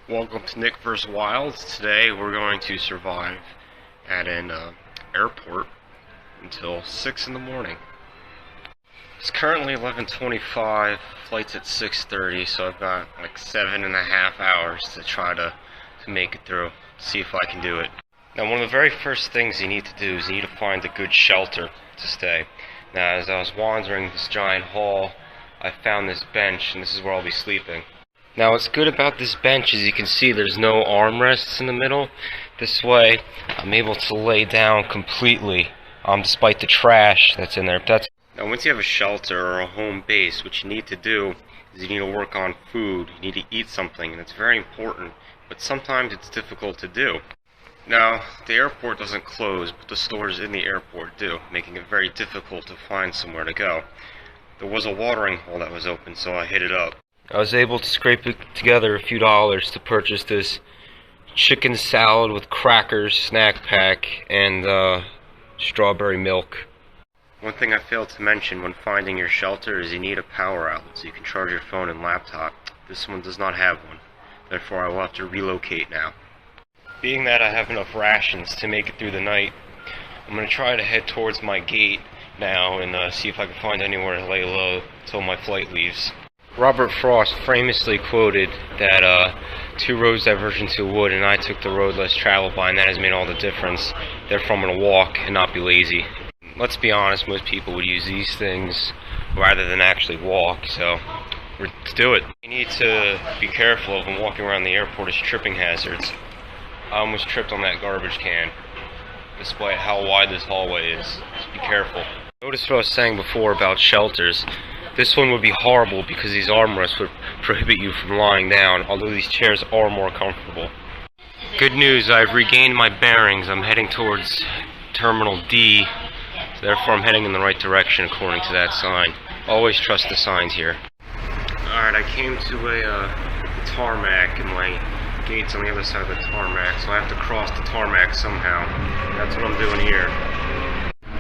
Welcome to Nick vs. Wild. Today we're going to survive at an airport until 6 in the morning. It's currently 11:25, flight's at 6:30, so I've got like 7.5 hours to try to make it through, see if I can do it. Now, one of the very first things you need to do is you need to find a good shelter to stay. Now, as I was wandering this giant hall, I found this bench, and this is where I'll be sleeping. Now, what's good about this bench is you can see there's no armrests in the middle. This way, I'm able to lay down completely, despite the trash that's in there. Now, once you have a shelter or a home base, what you need to do is you need to work on food. You need to eat something, and it's very important, but sometimes it's difficult to do. Now, the airport doesn't close, but the stores in the airport do, making it very difficult to find somewhere to go. There was a watering hole that was open, so I hit it up. I was able to scrape together a few dollars to purchase this chicken salad with crackers, snack pack, and strawberry milk. One thing I failed to mention when finding your shelter is you need a power outlet so you can charge your phone and laptop. This one does not have one, therefore I will have to relocate now. Being that I have enough rations to make it through the night, I'm going to try to head towards my gate now and see if I can find anywhere to lay low until my flight leaves. Robert Frost famously quoted that two roads diverge into a wood, and I took the road less traveled by, and that has made all the difference. Therefore, I'm going to walk and not be lazy. Let's be honest, most people would use these things rather than actually walk, so let's do it. You need to be careful of when walking around the airport as tripping hazards. I almost tripped on that garbage can, despite how wide this hallway is. Just be careful. Notice what I was saying before about shelters. This one would be horrible because these armrests would prohibit you from lying down, although these chairs are more comfortable. Good news, I've regained my bearings. I'm heading towards Terminal D, so therefore I'm heading in the right direction according to that sign. Always trust the signs here. Alright, I came to a tarmac, and my gate's on the other side of the tarmac, so I have to cross the tarmac somehow. That's what I'm doing here.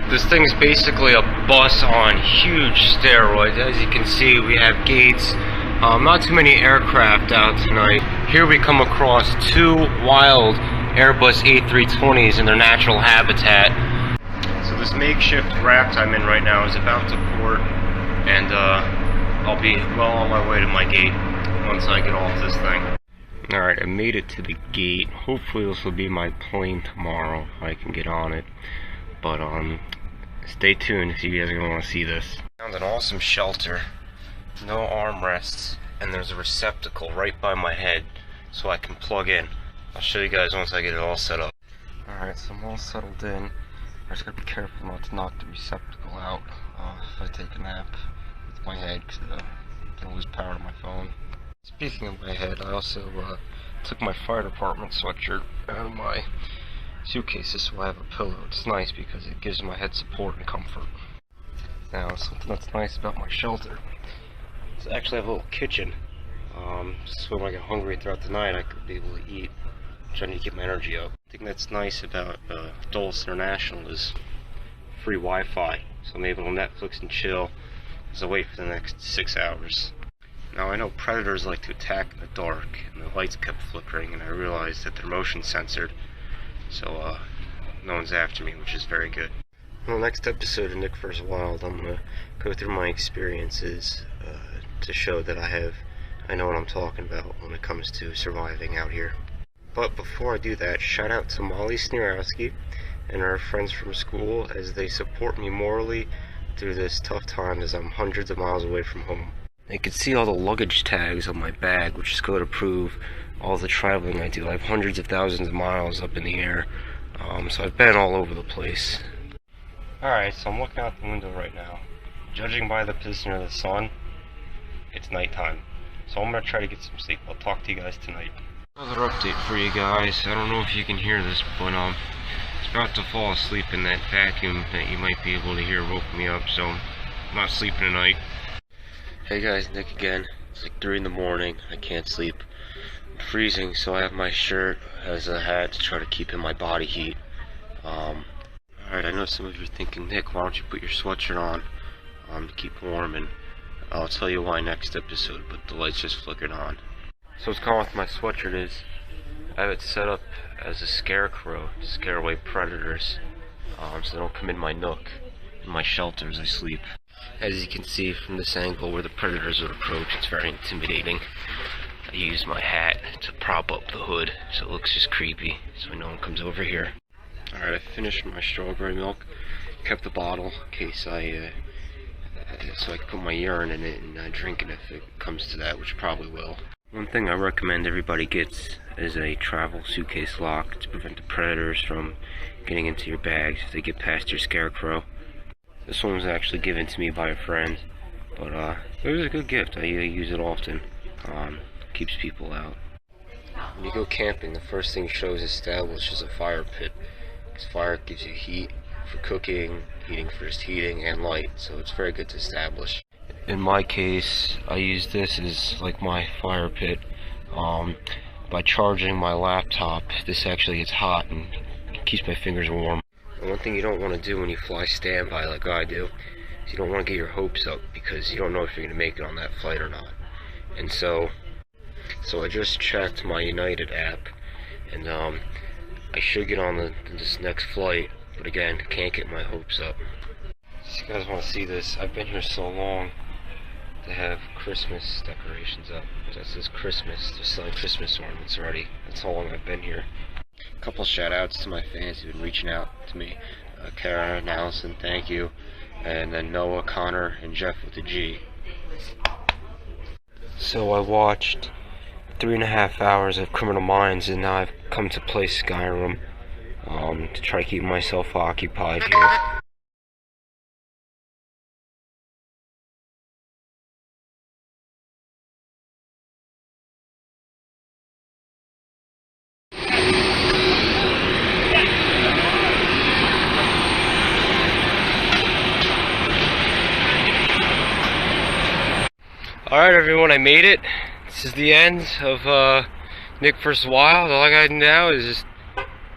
This thing's basically a bus on huge steroids. As you can see, we have gates. Not too many aircraft out tonight. Here we come across two wild Airbus A320s in their natural habitat. So this makeshift raft I'm in right now is about to port, and I'll be well on my way to my gate once I get off this thing. Alright, I made it to the gate. Hopefully this will be my plane tomorrow. I can get on it. But stay tuned if you guys are going to want to see this. Found an awesome shelter, no armrests, and there's a receptacle right by my head so I can plug in. I'll show you guys once I get it all set up. Alright, so I'm all settled in. I just gotta be careful not to knock the receptacle out if I take a nap with my head, because I'm gonna lose power to my phone. Speaking of my head, I also took my fire department sweatshirt out of my suitcases, so I have a pillow. It's nice because it gives my head support and comfort. Now, something that's nice about my shelter is I actually have a little kitchen. So when I get hungry throughout the night, I could be able to eat. Trying to keep my energy up. The thing that's nice about Dulles International is free Wi-Fi, so I'm able to Netflix and chill as I wait for the next 6 hours. Now, I know predators like to attack in the dark, and the lights kept flickering, and I realized that they're motion censored. So, no one's after me, which is very good. In the next episode of Nick vs. Wild, I'm going to go through my experiences to show that I know what I'm talking about when it comes to surviving out here. But before I do that, shout out to Molly Snierowski and our friends from school as they support me morally through this tough time as I'm hundreds of miles away from home. You can see all the luggage tags on my bag, which is going to prove all the traveling I do. I have hundreds of thousands of miles up in the air, so I've been all over the place. Alright, so I'm looking out the window right now. Judging by the position of the sun, it's nighttime. So I'm going to try to get some sleep. I'll talk to you guys tonight. Another update for you guys. I don't know if you can hear this, but I was about to fall asleep, and that vacuum that you might be able to hear woke me up, so I'm not sleeping tonight. Hey guys, Nick again. It's like 3 in the morning. I can't sleep. I'm freezing, so I have my shirt as a hat to try to keep in my body heat. Alright, I know some of you are thinking, Nick, why don't you put your sweatshirt on to keep warm, and I'll tell you why next episode, but the lights just flickered on. So what's going on with my sweatshirt is I have it set up as a scarecrow to scare away predators, so they don't come in my nook, in my shelter as I sleep. As you can see from this angle where the predators would approach, it's very intimidating. I use my hat to prop up the hood so it looks just creepy, so no one comes over here. Alright, I finished my strawberry milk, kept the bottle in case so I can put my urine in it and drink it if it comes to that, which probably will. One thing I recommend everybody gets is a travel suitcase lock to prevent the predators from getting into your bags if they get past your scarecrow. This one was actually given to me by a friend, but it was a good gift. I use it often. Keeps people out. When you go camping, the first thing Shows establish is a fire pit, because fire gives you heat for cooking, heating for just heating, and light, so it's very good to establish. In my case, I use this as like my fire pit. By charging my laptop, this actually gets hot and keeps my fingers warm. And one thing you don't want to do when you fly standby like I do is you don't want to get your hopes up, because you don't know if you're going to make it on that flight or not. And so I just checked my United app, and I should get on this next flight, but again, can't get my hopes up. So you guys want to see this? I've been here so long. They have Christmas decorations up. That says Christmas. They're selling Christmas ornaments already. That's how long I've been here. A couple shout outs to my fans who've been reaching out to me. Kara and Allison, thank you. And then Noah, Connor, and Jeff with a G. So I watched 3.5 hours of Criminal Minds, and now I've come to play Skyrim to try to keep myself occupied here. Alright everyone, I made it. This is the end of Nick vs. Wild. All I gotta do now is just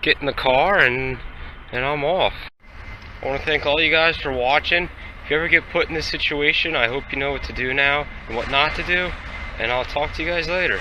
get in the car and I'm off. I want to thank all you guys for watching. If you ever get put in this situation, I hope you know what to do now and what not to do. And I'll talk to you guys later.